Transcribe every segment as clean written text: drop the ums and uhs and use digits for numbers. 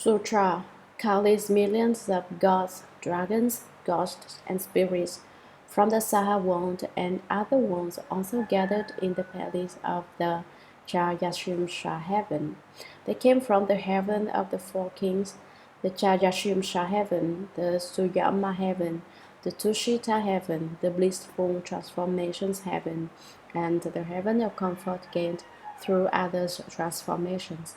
Sutra countless millions of gods, dragons, ghosts, and spirits from the Saha world and other worlds also gathered in the palace of the Trayastrimsha Heaven. They came from the heaven of the four kings, the Trayastrimsha Heaven, the Shuragama Heaven, the Tushita Heaven, the Blissful Transformations Heaven, and the Heaven of Comfort gained through others' transformations.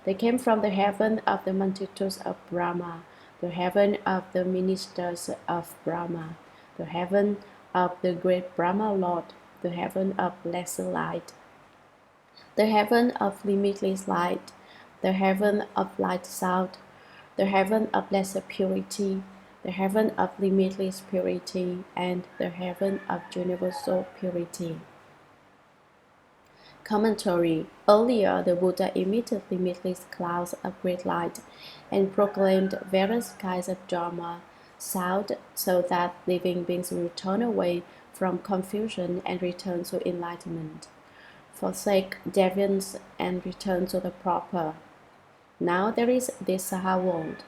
They came from the heaven of the multitudes of Brahma, the heaven of the ministers of Brahma, the heaven of the great Brahma Lord, the heaven of lesser light, the heaven of limitless light, the heaven of light sound, the heaven of lesser purity, the heaven of limitless purity, and the heaven of universal purity. Commentary. Earlier, the Buddha emitted limitless clouds of great light and proclaimed various kinds of Dharma, sound, so that living beings return away from confusion and return to enlightenment, forsake deviance and return to the proper. Now there is this Saha world.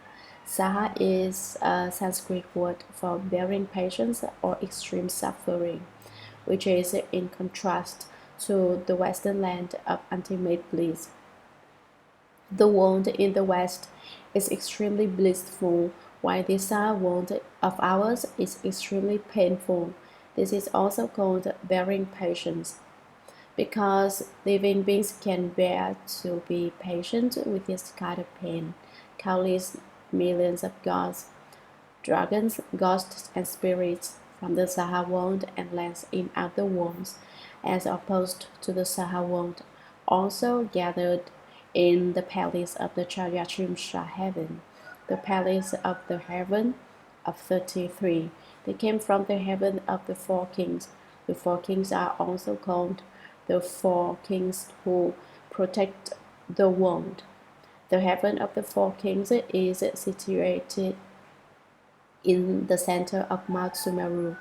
Saha is a Sanskrit word for bearing patience or extreme suffering, which is in contrast to the Western land of ultimate bliss. The world in the West is extremely blissful, while this world of ours is extremely painful. This is also called bearing patience, because living beings can bear to be patient with this kind of pain. Countless millions of gods, dragons, ghosts, and spirits from the Saha world and lands in other worlds, as opposed to the Saha world, also gathered in the palace of the Trayastrimsha Heaven, the palace of the heaven of 33. They came from the heaven of the four kings. The four kings are also called the four kings who protect the world. The heaven of the four kings is situated in the center of Mount Sumeru.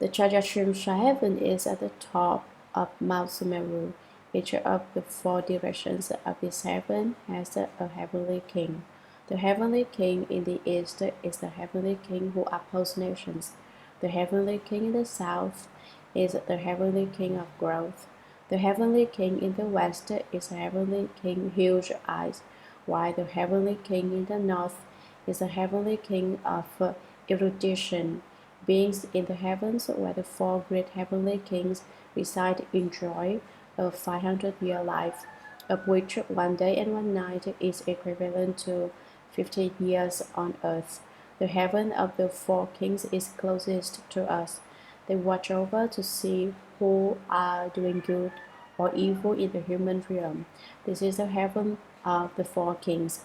The Trayastrimsha Heaven is at the top of Mount Sumeru. Each of the four directions of this heaven has a heavenly king. The heavenly king in the east is the heavenly king who upholds nations. The heavenly king in the south is the heavenly king of growth. The heavenly king in the west is the heavenly king huge eyes, while the heavenly king in the north is the heavenly king of erudition. Beings in the heavens, where the four great heavenly kings reside, enjoy a 500-year life, of which 1 day and 1 night is equivalent to 50 years on earth. The heaven of the four kings is closest to us. They watch over to see who are doing good or evil in the human realm. This is the heaven of the four kings.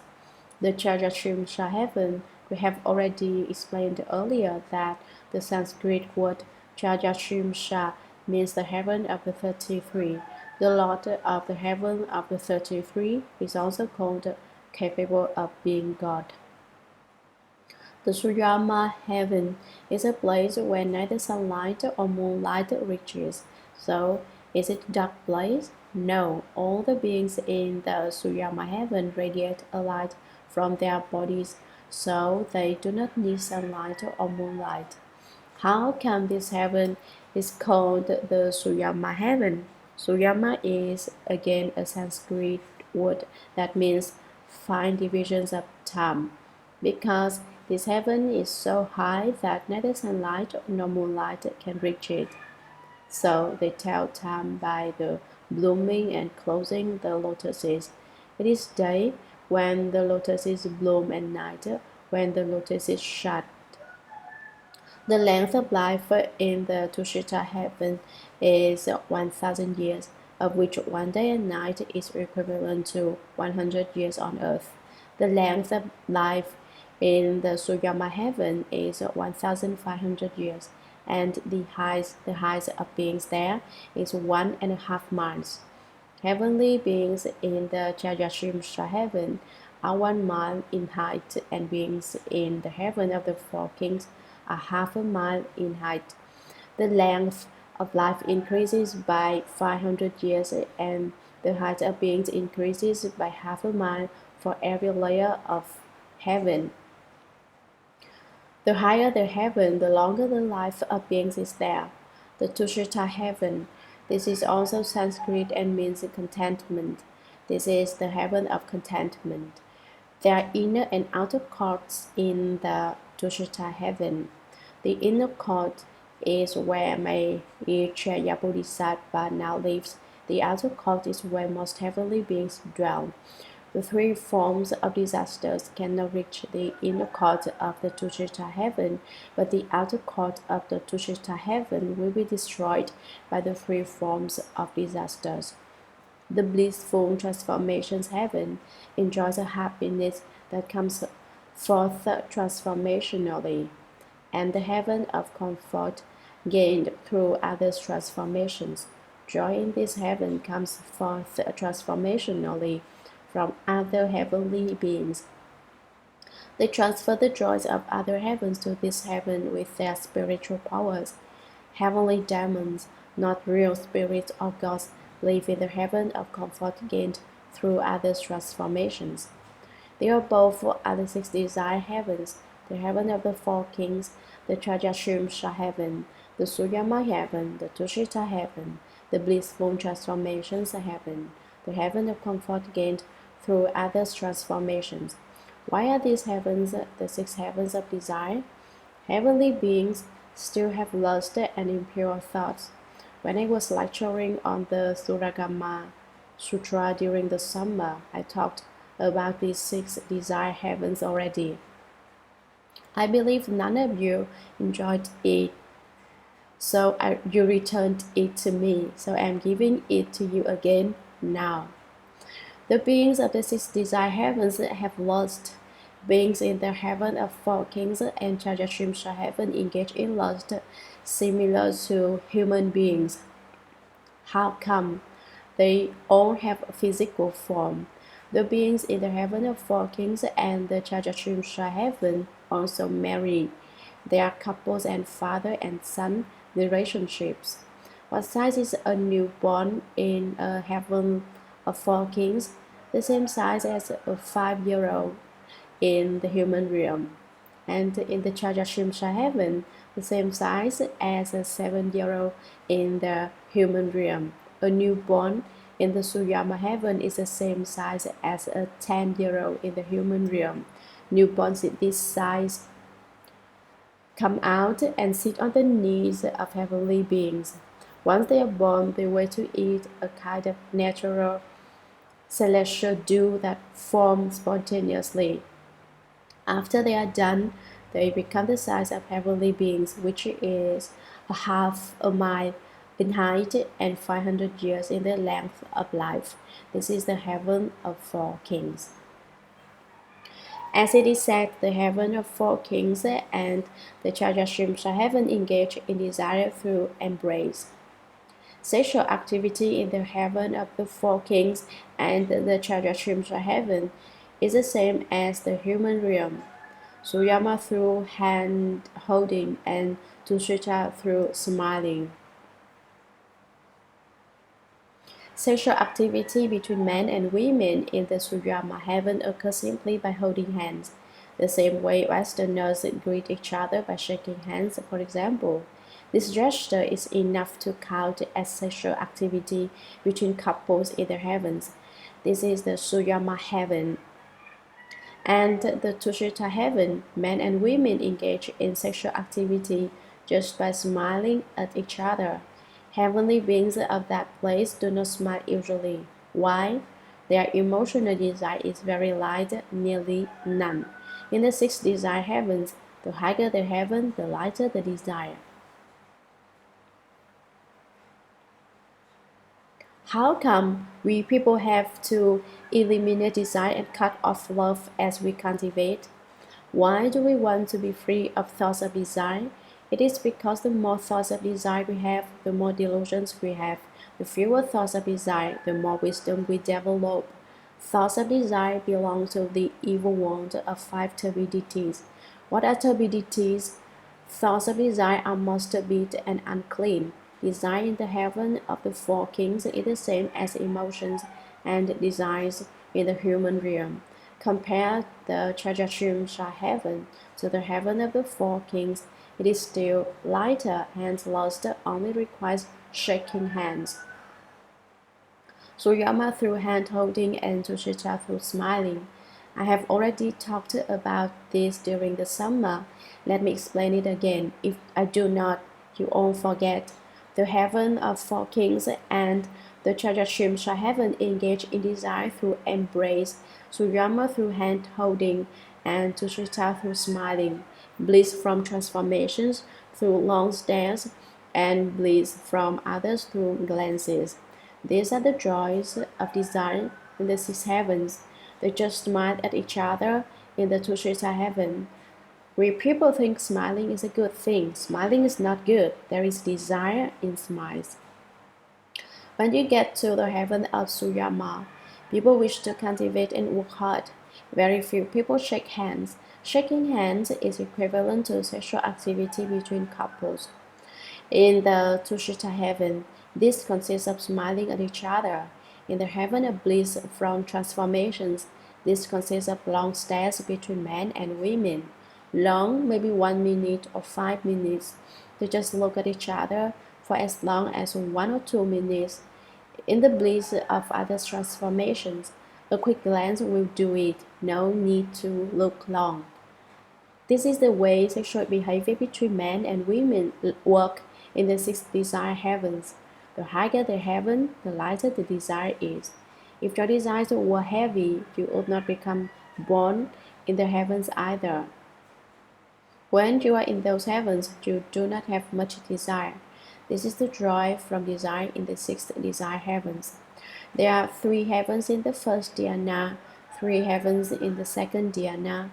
The Trayastrimsha Heaven, we have already explained earlier that the Sanskrit word Trayastrimsha means the heaven of the 33. The Lord of the heaven of the 33 is also called capable of being God. The Shuragama Heaven is a place where neither sunlight or moonlight reaches. So, is it a dark place? No, all the beings in the Shuragama Heaven radiate a light from their bodies, so they do not need sunlight or moonlight. How come this heaven is called the Shuragama Heaven? Shuragama is again a Sanskrit word that means fine divisions of time, because this heaven is so high that neither sunlight nor moonlight can reach it. So they tell time by the blooming and closing the lotuses. It is day when the lotuses bloom and night when the lotuses shut. The length of life in the Tushita Heaven is 1,000 years, of which 1 day and night is equivalent to 100 years on earth. The length of life in the Shuragama Heaven is 1,500 years, and the height of beings there is 1.5 miles. Heavenly beings in the Trayastrimsha Heaven are 1 mile in height, and beings in the heaven of the four kings are half a mile in height. The length of life increases by 500 years, and the height of beings increases by half a mile for every layer of heaven. The higher the heaven, the longer the life of beings is there. The Tushita Heaven. This is also Sanskrit and means contentment. This is the heaven of contentment. There are inner and outer courts in the Tushita Heaven. The inner court is where my Ichaya Bodhisattva now lives. The outer court is where most heavenly beings dwell. The three forms of disasters cannot reach the inner court of the Tushita Heaven, but the outer court of the Tushita Heaven will be destroyed by the three forms of disasters. The blissful transformations heaven enjoys a happiness that comes forth transformationally, and the heaven of comfort gained through others' transformations. Joy in this heaven comes forth transformationally from other heavenly beings. They transfer the joys of other heavens to this heaven with their spiritual powers. Heavenly demons, not real spirits or gods, live in the heaven of comfort gained through others' transformations. They are both other six desire heavens, the heaven of the four kings, the Trayastrimsha Heaven, the Shuragama Heaven, the Tushita Heaven, the blissful transformations heaven, the heaven of comfort gained through others' transformations. Why are these heavens the six heavens of desire? Heavenly beings still have lust and impure thoughts. When I was lecturing on the Shuragama Sutra during the summer, I talked about these six desire heavens already. I believe none of you enjoyed it, so you returned it to me, so I'm giving it to you again now. The beings of the six desire heavens have lust. Beings in the heaven of four kings and Trayastrimsha Heaven engage in lust similar to human beings. How come? They all have a physical form. The beings in the heaven of four kings and the Trayastrimsha Heaven also marry. They are couples and father and son relationships. What size is a newborn in a heaven of four kings? The same size as a 5-year-old in the human realm. And in the Trayastrimsha Heaven, the same size as a 7-year-old in the human realm. A newborn in the Shuragama Heaven is the same size as a 10-year-old in the human realm. Newborns in this size come out and sit on the knees of heavenly beings. Once they are born, they wait to eat a kind of natural celestial dew that forms spontaneously. After they are done, they become the size of heavenly beings, which is a half a mile in height and 500 years in the length of life. This is the heaven of four kings. As it is said, the heaven of four kings and the Trayastrimsha Heaven engage in desire through embrace. Sexual activity in the heaven of the four kings and the Trayastrimsha Heaven is the same as the human realm. Shuragama through hand holding and Tushita through smiling. Sexual activity between men and women in the Shuragama Heaven occurs simply by holding hands, the same way Westerners greet each other by shaking hands, for example. This gesture is enough to count as sexual activity between couples in the heavens. This is the Shuragama Heaven. And the Tushita Heaven, men and women engage in sexual activity just by smiling at each other. Heavenly beings of that place do not smile usually. Why? Their emotional desire is very light, nearly none. In the six desire heavens, the higher the heaven, the lighter the desire. How come we people have to eliminate desire and cut off love as we cultivate? Why do we want to be free of thoughts of desire? It is because the more thoughts of desire we have, the more delusions we have. The fewer thoughts of desire, the more wisdom we develop. Thoughts of desire belong to the evil world of 5 turbidities. What are turbidities? Thoughts of desire are most turbid and unclean. Desire in the heaven of the four kings is the same as emotions and desires in the human realm. Compare the Trayastrimsha Heaven to the heaven of the four kings. It is still lighter, hence lust only requires shaking hands. Shuragama through hand-holding and Buddhism through smiling. I have already talked about this during the summer. Let me explain it again. If I do not, you all forget. The heaven of four kings and the Trayastrimsha Heaven engage in desire through embrace, Shuragama through hand-holding, and Buddhism through smiling, bliss from transformations through long stares, and bliss from others through glances. These are the joys of desire in the six heavens. They just smile at each other in the Tushita heaven. We people think smiling is a good thing. Smiling is not good. There is desire in smiles. When you get to the heaven of Shuragama, people wish to cultivate and work hard. Very few people shake hands. Shaking hands is equivalent to sexual activity between couples. In the Tushita heaven, this consists of smiling at each other. In the heaven of bliss from transformations, this consists of long stares between men and women. Long, maybe 1 minute or 5 minutes. They just look at each other for as long as 1 or 2 minutes. In the bliss of others' transformations, a quick glance will do it. No need to look long. This is the way sexual behavior between men and women work in the six desire heavens. The higher the heaven, the lighter the desire is. If your desires were heavy, you would not become born in the heavens either. When you are in those heavens, you do not have much desire. This is the joy from desire in the sixth desire heavens. There are 3 heavens in the first dhyana, 3 heavens in the second dhyana,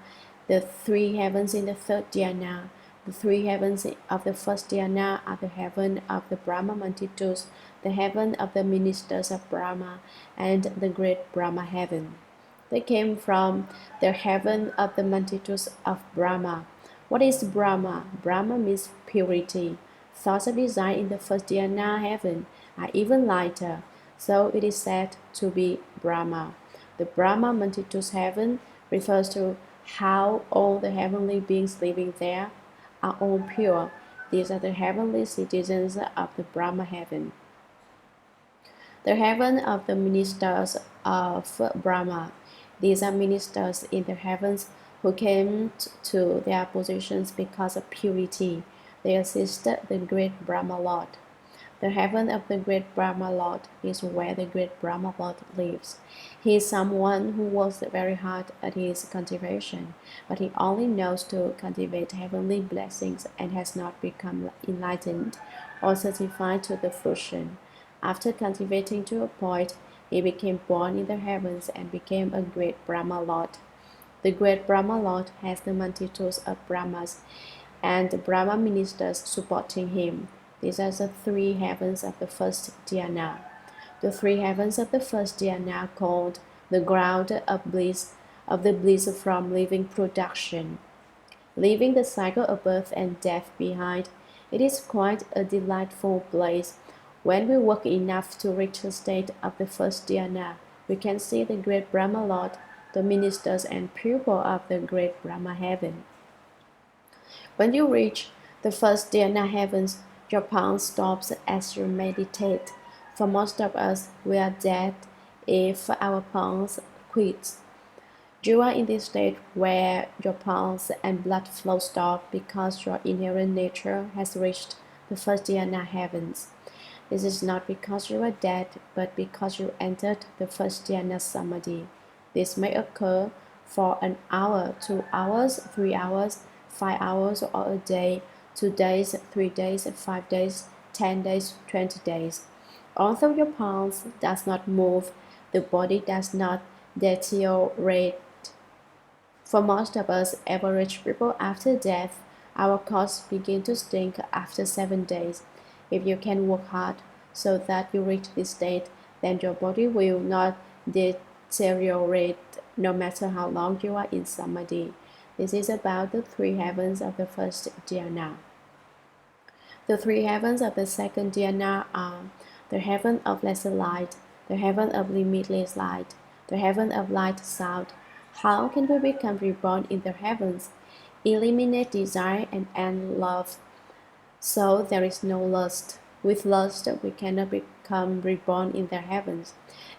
the 3 heavens in the third dhyana. The 3 heavens of the first dhyana are the heaven of the Brahma Mantitus, the heaven of the ministers of Brahma, and the great Brahma heaven. They came from the heaven of the Mantitus of Brahma. What is Brahma? Brahma means purity. Thoughts of desire in the first dhyana heaven are even lighter, so it is said to be Brahma. The Brahma Mantitus heaven refers to how all the heavenly beings living there are all pure. These are the heavenly citizens of the Brahma heaven. The heaven of the ministers of Brahma. These are ministers in the heavens who came to their positions because of purity. They assisted the great Brahma Lord. The heaven of the great Brahma Lord is where the great Brahma Lord lives. He is someone who works very hard at his cultivation, but he only knows to cultivate heavenly blessings and has not become enlightened or certified to the fruition. After cultivating to a point, he became born in the heavens and became a great Brahma Lord. The great Brahma Lord has the multitudes of Brahmas and the Brahma ministers supporting him. These are the 3 heavens of the first dhyana. The 3 heavens of the first dhyana called the ground of the bliss from living production. Leaving the cycle of birth and death behind, it is quite a delightful place. When we work enough to reach the state of the first dhyana, we can see the great Brahma Lord, the ministers and pupil of the great Brahma heaven. When you reach the first dhyana heavens, your pulse stops as you meditate. For most of us, we are dead if our pulse quits. You are in this state where your pulse and blood flow stop because your inherent nature has reached the first dhyana heavens. This is not because you are dead, but because you entered the first dhyana samadhi. This may occur for an hour, 2 hours, 3 hours, 5 hours, or a day, 2 days, 3 days, 5 days, 10 days, 20 days. Although your pulse does not move, the body does not deteriorate. For most of us average people after death, our corpse begins to stink after 7 days. If you can work hard so that you reach this state, then your body will not deteriorate no matter how long you are in samadhi. This is about the 3 heavens of the first dhyana. The 3 heavens of the second dhyana are the heaven of lesser light, the heaven of limitless light, the heaven of light sound, How can we become reborn in the heavens? Eliminate desire and end love. So there is no lust. With lust, we cannot become reborn in the heavens.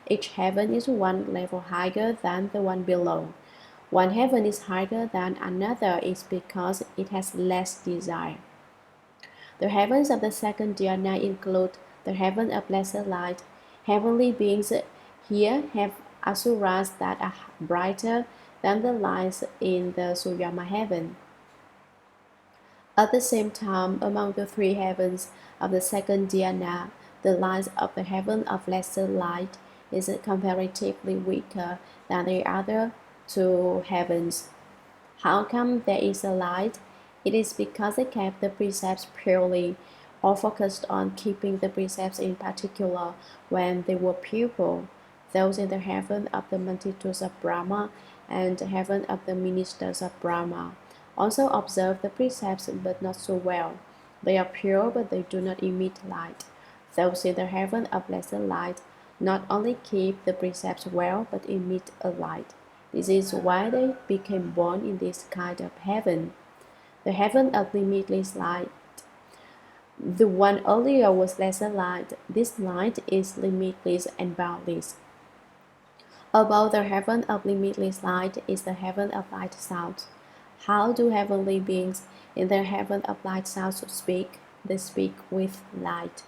Each heaven is one level higher than the one below. One heaven is higher than another is because it has less desire. The heavens of the second dhyana include the heaven of lesser light. Heavenly beings here have asuras that are brighter than the lights in the Shuragama heaven. At the same time, among the three heavens of the second dhyana, the light of the heaven of lesser light is comparatively weaker than the other two heavens. How come there is a light? It is because they kept the precepts purely, or focused on keeping the precepts in particular when they were pure. Those in the heaven of the multitudes of Brahma and the heaven of the ministers of Brahma also observe the precepts but not so well. They are pure but they do not emit light. Those in the heaven of lesser light not only keep the precepts well but emit a light. This is why they became born in this kind of heaven. The heaven of limitless light. The one earlier was lesser light. This light is limitless and boundless. Above the heaven of limitless light is the heaven of light sound. How do heavenly beings in the heaven of light sound speak? They speak with light.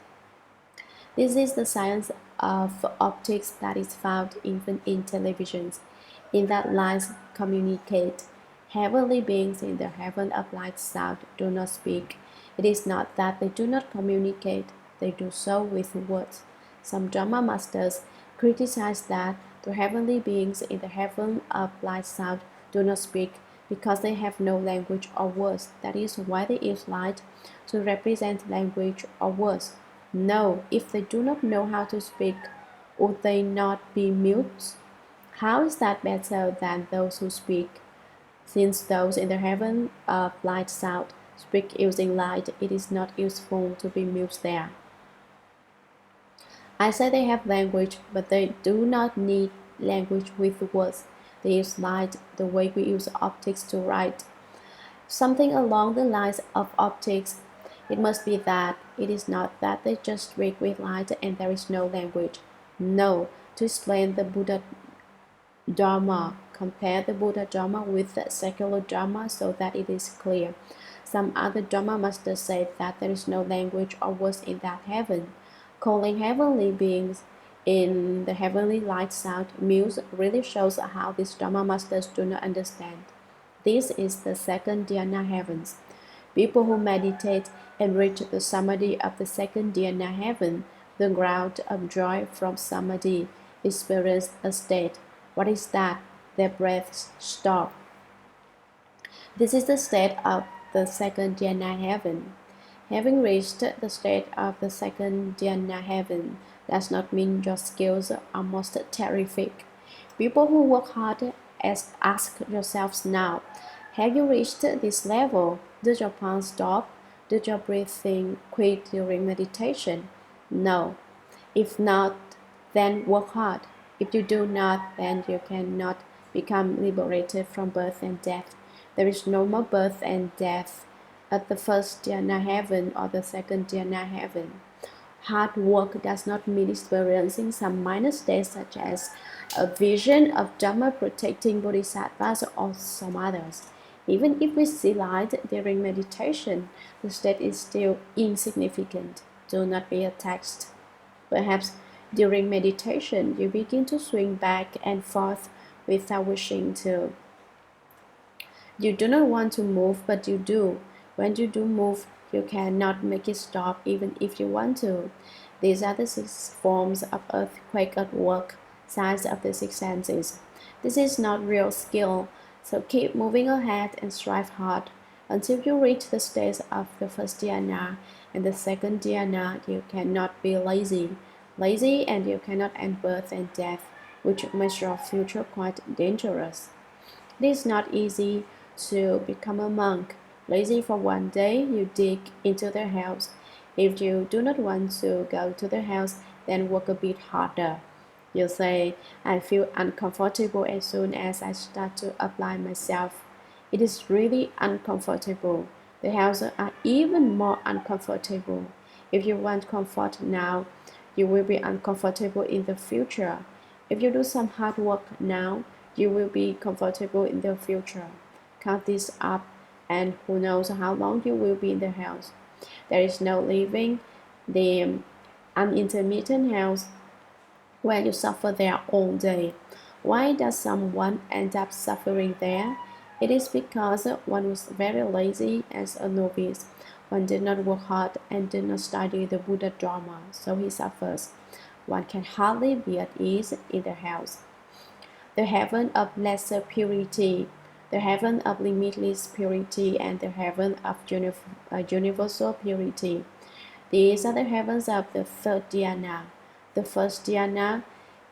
This is the science of optics that is found even in televisions. In that lights communicate. Heavenly beings in the heaven of light sound do not speak. It is not that they do not communicate, they do so with words. Some Dharma masters criticize that the heavenly beings in the heaven of light sound do not speak because they have no language or words. That is why they use light to represent language or words. No, if they do not know how to speak, would they not be mute? How is that better than those who speak? Since those in the heaven of light sound speak using light, it is not useful to be mute there. I say they have language, but they do not need language with words. They use light the way we use optics to write. Something along the lines of optics. It must be that. It is not that they just speak with light and there is no language. No, to explain the Buddha Dharma, compare the Buddha Dharma with the secular Dharma so that it is clear. Some other Dharma masters say that there is no language or words in that heaven. Calling heavenly beings in the heavenly light sound muse really shows how these Dharma masters do not understand. This is the second dhyana heavens. People who meditate and reach the samadhi of the second dhyana heaven, the ground of joy from samadhi, experience a state. What is that? Their breaths stop. This is the state of the second dhyana heaven. Having reached the state of the second dhyana heaven does not mean your skills are most terrific. People who work hard ask yourselves now, have you reached this level? Does your pulse stop? Does your breathing quit during meditation? No. If not, then work hard. If you do not, then you cannot become liberated from birth and death. There is no more birth and death at the first dhyana heaven or the second dhyana heaven. Hard work does not mean experiencing some minor states such as a vision of Dharma protecting bodhisattvas or some others. Even if we see light during meditation, the state is still insignificant. Do not be attached. Perhaps during meditation, you begin to swing back and forth without wishing to. You do not want to move, but you do. When you do move, you cannot make it stop even if you want to. These are the 6 forms of earthquake at work, signs of the 6 senses. This is not real skill, so keep moving ahead and strive hard. Until you reach the stage of the first dhyana and the second dhyana, you cannot be lazy. Lazy and you cannot end birth and death, which makes your future quite dangerous. It is not easy to become a monk. Lazy for one day, you dig into the house. If you do not want to go to the house, then work a bit harder. You say, I feel uncomfortable as soon as I start to apply myself. It is really uncomfortable. The houses are even more uncomfortable. If you want comfort now, you will be uncomfortable in the future. If you do some hard work now, you will be comfortable in the future. Count this up, and who knows how long you will be in the house. There is no living the unintermittent house where you suffer there all day. Why does someone end up suffering there? It is because one was very lazy as a novice. One did not work hard and did not study the Buddha Dharma, so he suffers. One can hardly be at ease in the house. The heaven of lesser purity, the heaven of limitless purity, and the heaven of universal purity. These are the heavens of the third dhyana. The first dhyana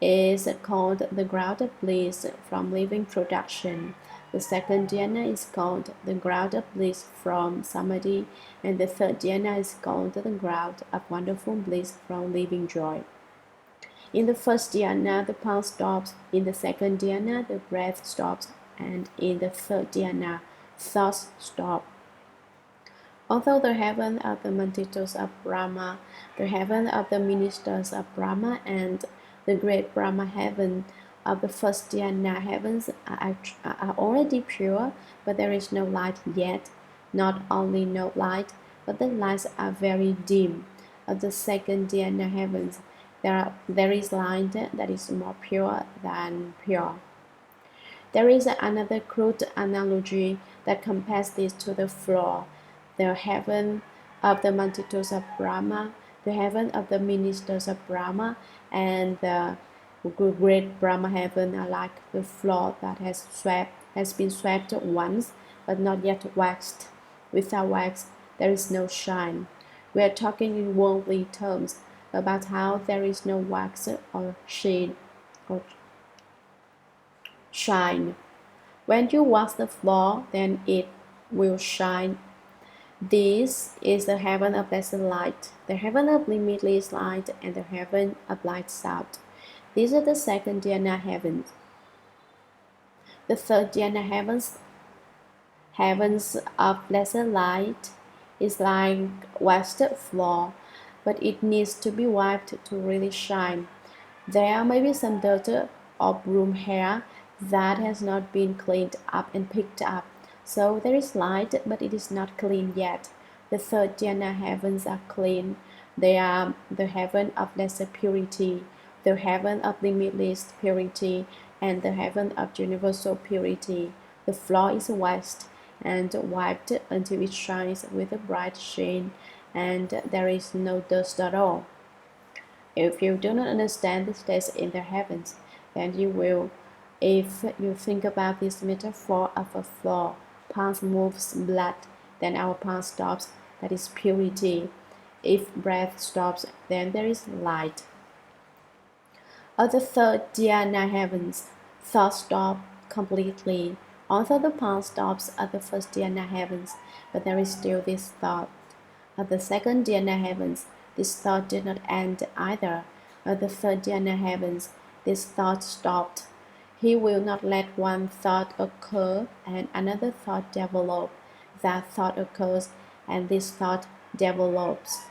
is called the ground of bliss from living production. The second dhyana is called the ground of bliss from samadhi, and the third dhyana is called the ground of wonderful bliss from living joy. In the first dhyana, the pulse stops. In the second dhyana, the breath stops. And in the third dhyana, thoughts stop. Although the heaven of the multitudes of Brahma, the heaven of the ministers of Brahma, and the great Brahma heaven of the first dhyana heavens are already pure, but there is no light yet. Not only no light, but the lights are very dim. Of the second dhyana heavens, there is light that is more pure than pure. There is another crude analogy that compares this to the floor. The heaven of the multitudes of Brahma, the heaven of the ministers of Brahma, and the great Brahma heaven are like the floor that has been swept once, but not yet waxed. Without wax, there is no shine. We are talking in worldly terms about how there is no wax or sheen or shine. When you wax the floor, then it will shine. This is the heaven of blessed light, the heaven of limitless light, and the heaven of light out. These are the second dhyana heavens. The third dhyana heavens of blessed light, is like waxed floor, but it needs to be wiped to really shine. There may be some dirt or broom hair that has not been cleaned up and picked up. So there is light, but it is not clean yet. The third dhyana heavens are clean. They are the heaven of lesser purity, the heaven of limitless purity, and the heaven of universal purity. The floor is waxed and wiped until it shines with a bright sheen, and there is no dust at all. If you do not understand the states in the heavens, then you will. If you think about this metaphor of a floor, pulse moves blood, then our pulse stops, that is purity. If breath stops, then there is light. Of the third dhyana heavens, thoughts stop completely. Although the pulse stops at the first dhyana heavens, but there is still this thought. At the second dhyana heavens, this thought did not end either. At the third dhyana heavens, this thought stopped. He will not let one thought occur and another thought develop. That thought occurs and this thought develops.